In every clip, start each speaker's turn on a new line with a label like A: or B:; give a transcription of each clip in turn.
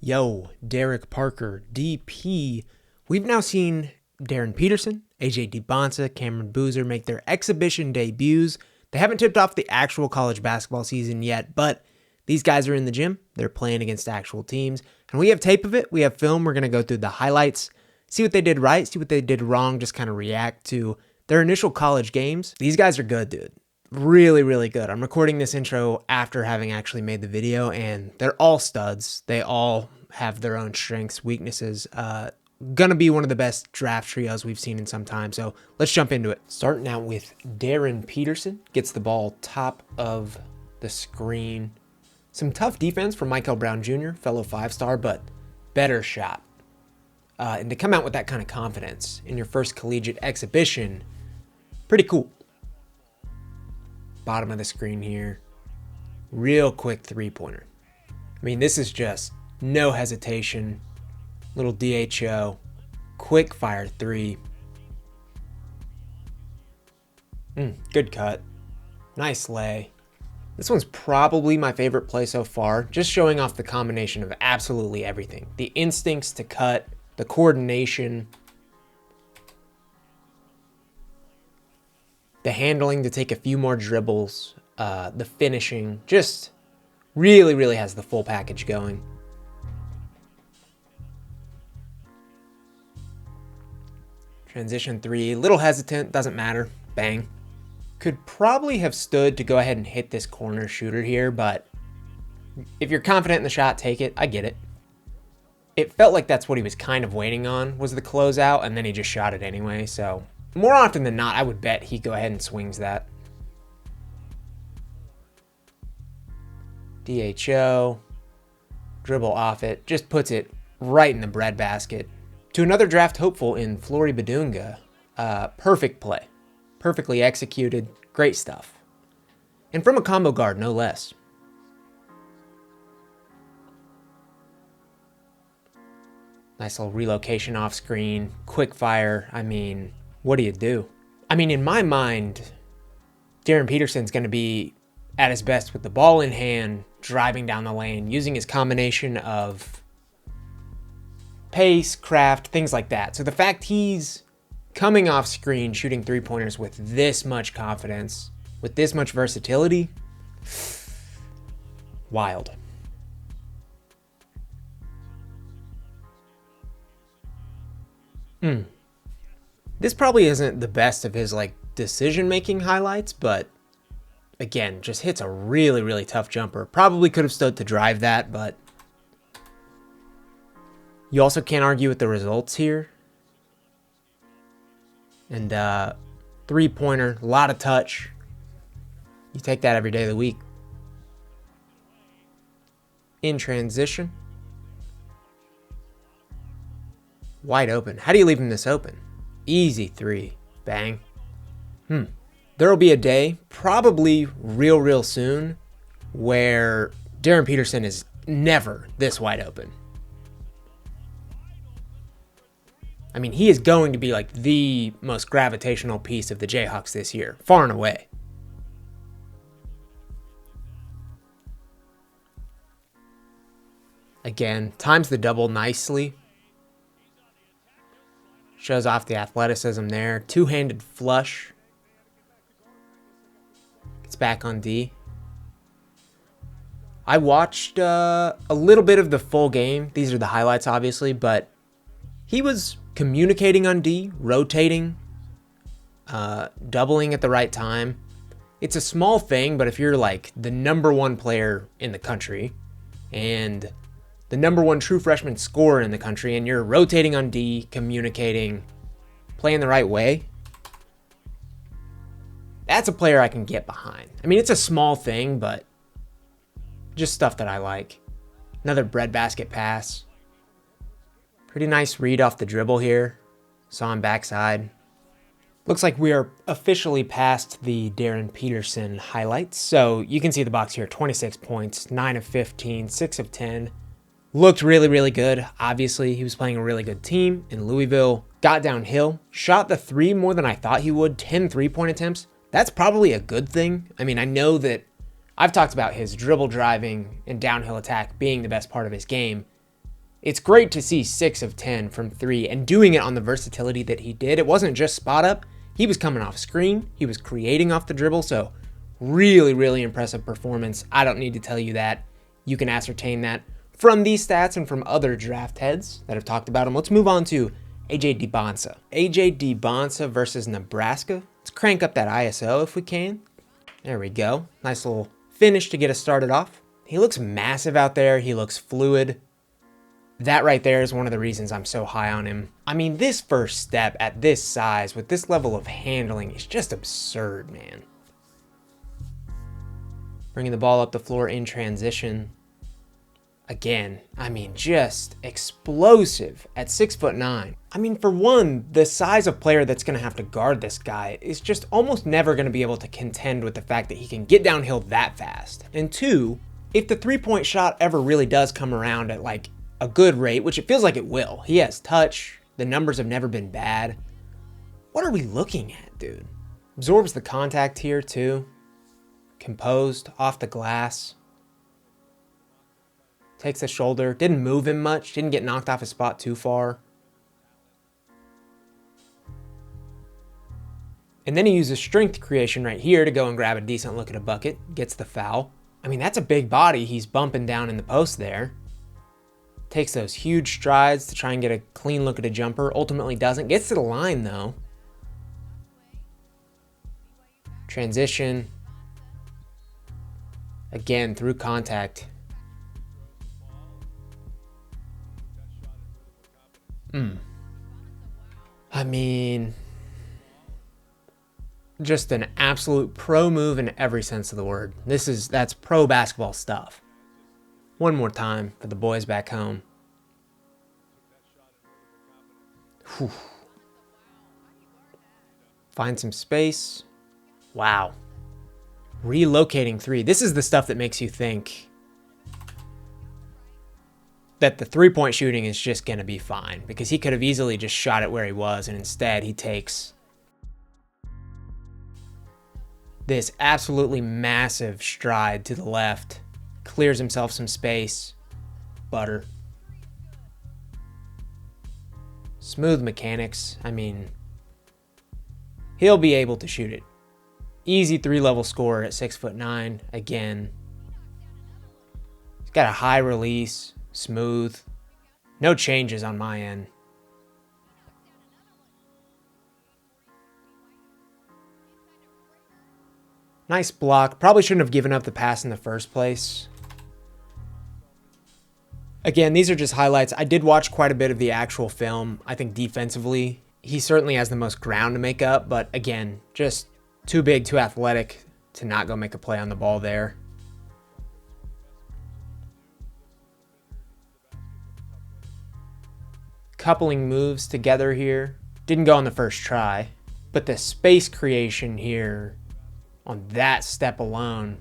A: Yo, Derek Parker, DP. We've now seen Darryn Peterson, Dybantsa, Cam Boozer make their exhibition debuts. They haven't tipped off the actual college basketball season yet, but these guys are in the gym. They're playing against actual teams. And we have tape of it. We have film. We're going to go through the highlights, see what they did right, see what they did wrong, just kind of react to their initial college games. These guys are good, dude. Really, really good. I'm recording this intro after having actually made the video, and they're all studs. They all have their own strengths, weaknesses. Gonna be one of the best draft trios we've seen in some time, so let's jump into it. Starting out with Darryn Peterson, gets the ball top of the screen. Some tough defense from Michael Brown Jr., fellow five-star, but better shot. And to come out with that kind of confidence in your first collegiate exhibition, pretty cool. Bottom of the screen here. Real quick three-pointer. I mean, this is just no hesitation. Little DHO. Quick fire three. Good cut. Nice lay. This one's probably my favorite play so far. Just showing off the combination of absolutely everything. The instincts to cut. The coordination. The handling to take a few more dribbles, the finishing, just really, really has the full package going. Transition three, little hesitant, doesn't matter, bang. Could probably have stood to go ahead and hit this corner shooter here, but if you're confident in the shot, take it, I get it. It felt like that's what he was kind of waiting on, was the closeout, and then he just shot it anyway, so more often than not, I would bet he go ahead and swings that. DHO, dribble off it, just puts it right in the breadbasket. To another draft hopeful in Flory Badunga, perfect play. Perfectly executed, great stuff. And from a combo guard, no less. Nice little relocation off screen, quick fire, I mean, what do you do? I mean, in my mind, Darryn Peterson's going to be at his best with the ball in hand, driving down the lane, using his combination of pace, craft, things like that. So the fact he's coming off screen, shooting three-pointers with this much confidence, with this much versatility, wild. This probably isn't the best of his decision-making highlights, but again, just hits a really, really tough jumper. Probably could have stood to drive that, but you also can't argue with the results here. And three-pointer, a lot of touch. You take that every day of the week. In transition. Wide open. How do you leave him this open? Easy three. Bang. There'll be a day, probably real soon, where Darryn Peterson is never this wide open. I mean, he is going to be the most gravitational piece of the Jayhawks this year, far and away. Again, times the double nicely. Shows off the athleticism there. Two-handed flush. Gets back on D. I watched a little bit of the full game. These are the highlights, obviously, but he was communicating on D, rotating, doubling at the right time. It's a small thing, but if you're the number one player in the country and the number one true freshman scorer in the country, and you're rotating on D, communicating, playing the right way, that's a player I can get behind. I mean, it's a small thing, but just stuff that I like. Another breadbasket pass. Pretty nice read off the dribble here. Saw him backside. Looks like we are officially past the Darryn Peterson highlights. So you can see the box here, 26 points, 9 of 15, 6 of 10. Looked really, really good. Obviously, he was playing a really good team in Louisville. Got downhill, shot the three more than I thought he would, 10 three-point attempts. That's probably a good thing. I mean, I know that I've talked about his dribble driving and downhill attack being the best part of his game. It's great to see 6 of 10 from 3 and doing it on the versatility that he did. It wasn't just spot up. He was coming off screen. He was creating off the dribble. So really, really impressive performance. I don't need to tell you that. You can ascertain that from these stats and from other draft heads that have talked about him. Let's move on to AJ Dybantsa. AJ Dybantsa versus Nebraska. Let's crank up that ISO if we can. There we go. Nice little finish to get us started off. He looks massive out there. He looks fluid. That right there is one of the reasons I'm so high on him. I mean, this first step at this size with this level of handling is just absurd, man. Bringing the ball up the floor in transition. Again, I mean, just explosive at 6'9". I mean, for one, the size of player that's going to have to guard this guy is just almost never going to be able to contend with the fact that he can get downhill that fast. And two, if the three-point shot ever really does come around at like a good rate, which it feels like it will. He has touch. The numbers have never been bad. What are we looking at, dude? Absorbs the contact here too. Composed, off the glass. Takes the shoulder. Didn't move him much. Didn't get knocked off his spot too far. And then he uses strength creation right here to go and grab a decent look at a bucket. Gets the foul. I mean, that's a big body he's bumping down in the post there. Takes those huge strides to try and get a clean look at a jumper. Ultimately doesn't. Gets to the line though. Transition. Again, through contact. I mean, just an absolute pro move in every sense of the word. That's pro basketball stuff. One more time for the boys back home. Whew. Find some space. Wow. Relocating 3. This is the stuff that makes you think that the three-point shooting is just going to be fine, because he could have easily just shot it where he was, and instead he takes this absolutely massive stride to the left, clears himself some space. Butter. Smooth mechanics. I mean, he'll be able to shoot it. Easy 3-level scorer at 6'9". Again, he's got a high release, smooth, no changes on my end. Nice block. Probably shouldn't have given up the pass in the first place. Again, these are just highlights. I did watch quite a bit of the actual film. I think defensively, he certainly has the most ground to make up, but again, just too big, too athletic to not go make a play on the ball there. Coupling moves together here. Didn't go on the first try, but the space creation here on that step alone.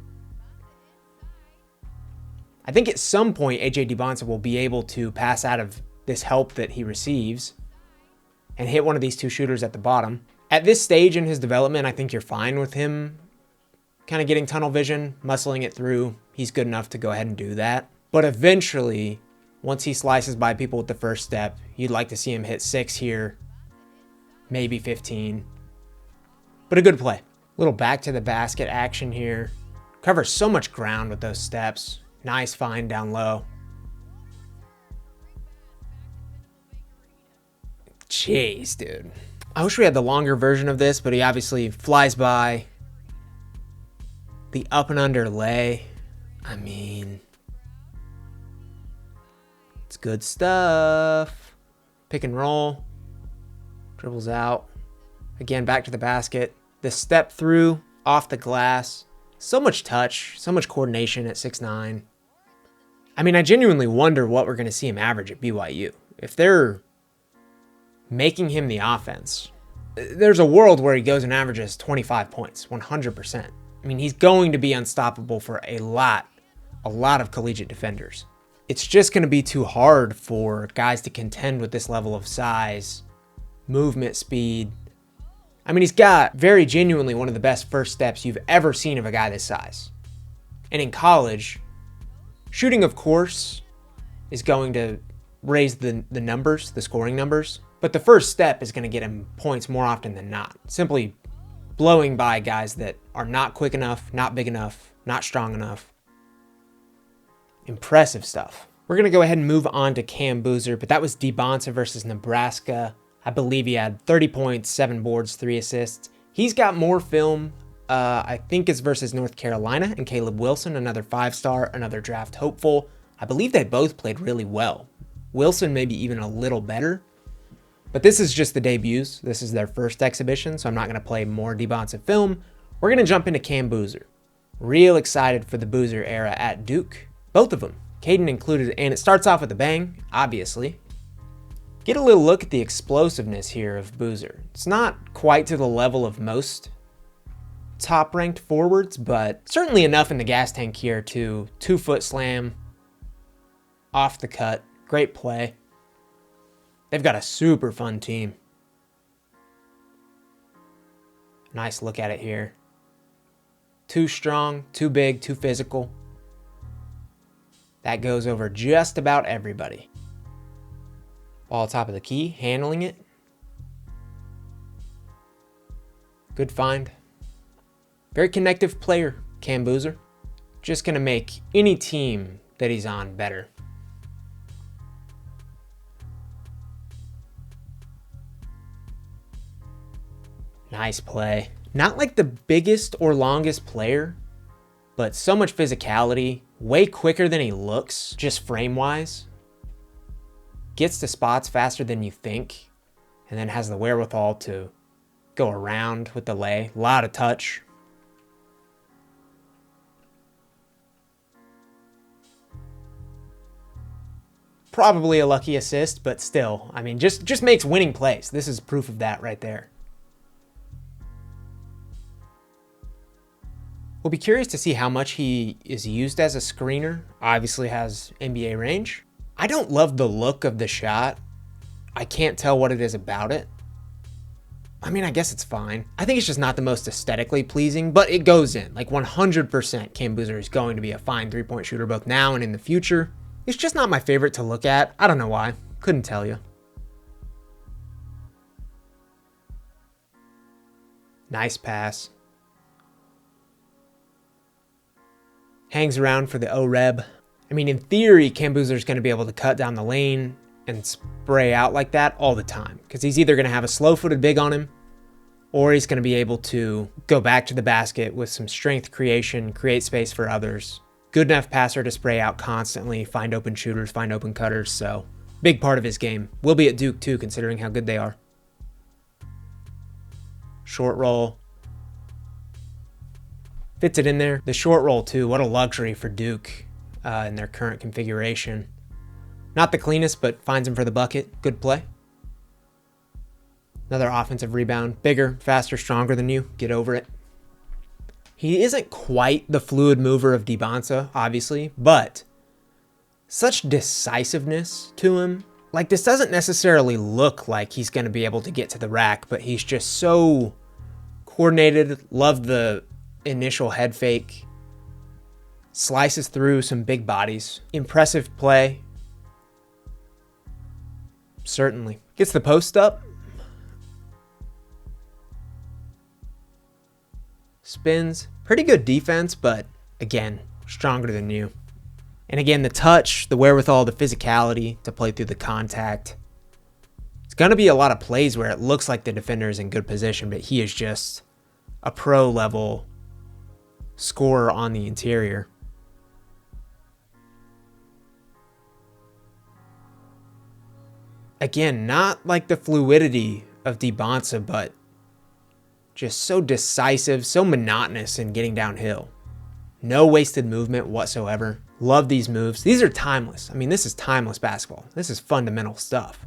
A: I think at some point AJ Dybantsa will be able to pass out of this help that he receives and hit one of these two shooters at the bottom. At this stage in his development, I think you're fine with him kind of getting tunnel vision, muscling it through. He's good enough to go ahead and do that. But eventually, once he slices by people with the first step, you'd like to see him hit 6 here, maybe 15. But a good play. Little back to the basket action here. Covers so much ground with those steps. Nice find down low. Jeez, dude. I wish we had the longer version of this, but he obviously flies by. The up and under lay. I mean, it's good stuff. Pick and roll. Dribbles out. Again, back to the basket. The step through, off the glass. So much touch, so much coordination at 6'9". I mean, I genuinely wonder what we're going to see him average at BYU. If they're making him the offense, there's a world where he goes and averages 25 points, 100%. I mean, he's going to be unstoppable for a lot of collegiate defenders. It's just going to be too hard for guys to contend with this level of size, movement speed. I mean, he's got very genuinely one of the best first steps you've ever seen of a guy this size. And in college, shooting, of course, is going to raise the numbers, the scoring numbers. But the first step is going to get him points more often than not. Simply blowing by guys that are not quick enough, not big enough, not strong enough. Impressive stuff. We're going to go ahead and move on to Cam Boozer, but that was Dybantsa versus Nebraska. I believe he had 30 points, 7 boards, 3 assists. He's got more film, I think it's versus North Carolina and Caleb Wilson, another 5-star, another draft hopeful. I believe they both played really well. Wilson maybe even a little better. But this is just the debuts. This is their first exhibition, so I'm not going to play more Dybantsa film. We're going to jump into Cam Boozer. Real excited for the Boozer era at Duke. Both of them, Caden included, and it starts off with a bang, obviously. Get a little look at the explosiveness here of Boozer. It's not quite to the level of most top-ranked forwards, but certainly enough in the gas tank here to 2-foot slam, off the cut, great play. They've got a super fun team. Nice look at it here. Too strong, too big, too physical. That goes over just about everybody. Ball top of the key, handling it. Good find. Very connective player, Cam Boozer. Just going to make any team that he's on better. Nice play. Not like the biggest or longest player, but so much physicality, way quicker than he looks, just frame-wise. Gets to spots faster than you think, and then has the wherewithal to go around with the lay. A lot of touch. Probably a lucky assist, but still, I mean, just makes winning plays. This is proof of that right there. We'll be curious to see how much he is used as a screener. Obviously has NBA range. I don't love the look of the shot. I can't tell what it is about it. I mean, I guess it's fine. I think it's just not the most aesthetically pleasing, but it goes in. Like 100% Cam Boozer is going to be a fine 3-point shooter both now and in the future. It's just not my favorite to look at. I don't know why. Couldn't tell you. Nice pass. Hangs around for the O-Reb. I mean, in theory, Cam Boozer is going to be able to cut down the lane and spray out like that all the time, because he's either going to have a slow-footed big on him, or he's going to be able to go back to the basket with some strength creation, create space for others. Good enough passer to spray out constantly, find open shooters, find open cutters, so big part of his game. Will be at Duke too, considering how good they are. Short roll. Fits it in there. The short roll too, what a luxury for Duke in their current configuration. Not the cleanest, but finds him for the bucket. Good play. Another offensive rebound. Bigger, faster, stronger than you. Get over it. He isn't quite the fluid mover of Dybantsa, obviously, but such decisiveness to him. Like, this doesn't necessarily look like he's going to be able to get to the rack, but he's just so coordinated. Love the initial head fake. Slices through some big bodies. Impressive play. Certainly. Gets the post up. Spins. Pretty good defense, but again, stronger than you. And again, the touch, the wherewithal, the physicality to play through the contact. It's going to be a lot of plays where it looks like the defender is in good position, but he is just a pro level scorer on the interior. Again, not like the fluidity of Dybantsa, but just so decisive, so monotonous in getting downhill. No wasted movement whatsoever. Love these moves. These are timeless. I mean, this is timeless basketball. This is fundamental stuff.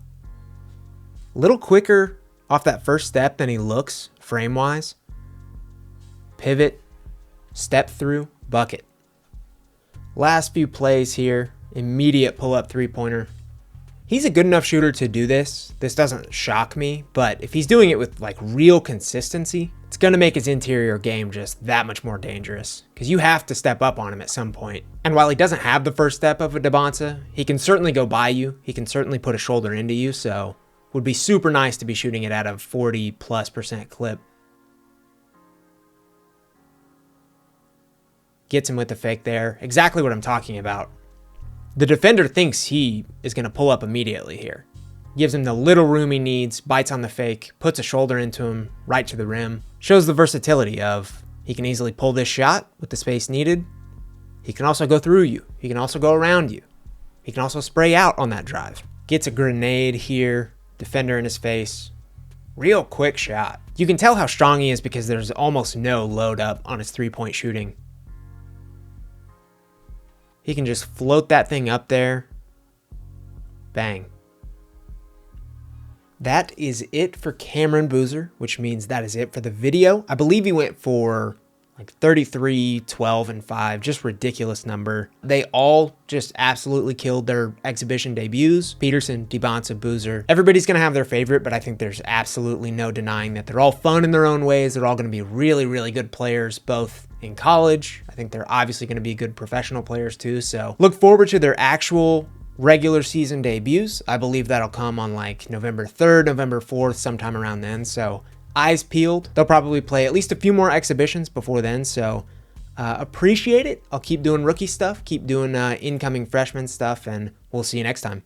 A: A little quicker off that first step than he looks frame-wise. Pivot, step through, bucket. Last few plays here. Immediate pull-up three-pointer. He's a good enough shooter to do this. This doesn't shock me, but if he's doing it with like real consistency, it's going to make his interior game just that much more dangerous. because you have to step up on him at some point. And while he doesn't have the first step of a Dybantsa, he can certainly go by you. He can certainly put a shoulder into you, so would be super nice to be shooting it at a 40+% clip. Gets him with the fake there. Exactly what I'm talking about. The defender thinks he is going to pull up immediately here. Gives him the little room he needs, bites on the fake, puts a shoulder into him, right to the rim. Shows the versatility of he can easily pull this shot with the space needed. He can also go through you. He can also go around you. He can also spray out on that drive. Gets a grenade here. Defender in his face. Real quick shot. You can tell how strong he is because there's almost no load up on his three-point shooting. He can just float that thing up there. Bang. That is it for Cameron Boozer, which means that is it for the video. I believe he went for like 33, 12, and 5. Just ridiculous number. They all just absolutely killed their exhibition debuts. Peterson, Dybantsa, Boozer. Everybody's going to have their favorite, but I think there's absolutely no denying that they're all fun in their own ways. They're all going to be really, really good players, both in college. I think they're obviously going to be good professional players too. So look forward to their actual regular season debuts. I believe that'll come on like November 3rd, November 4th, sometime around then. So eyes peeled. They'll probably play at least a few more exhibitions before then. So appreciate it. I'll keep doing rookie stuff, keep doing incoming freshman stuff, and we'll see you next time.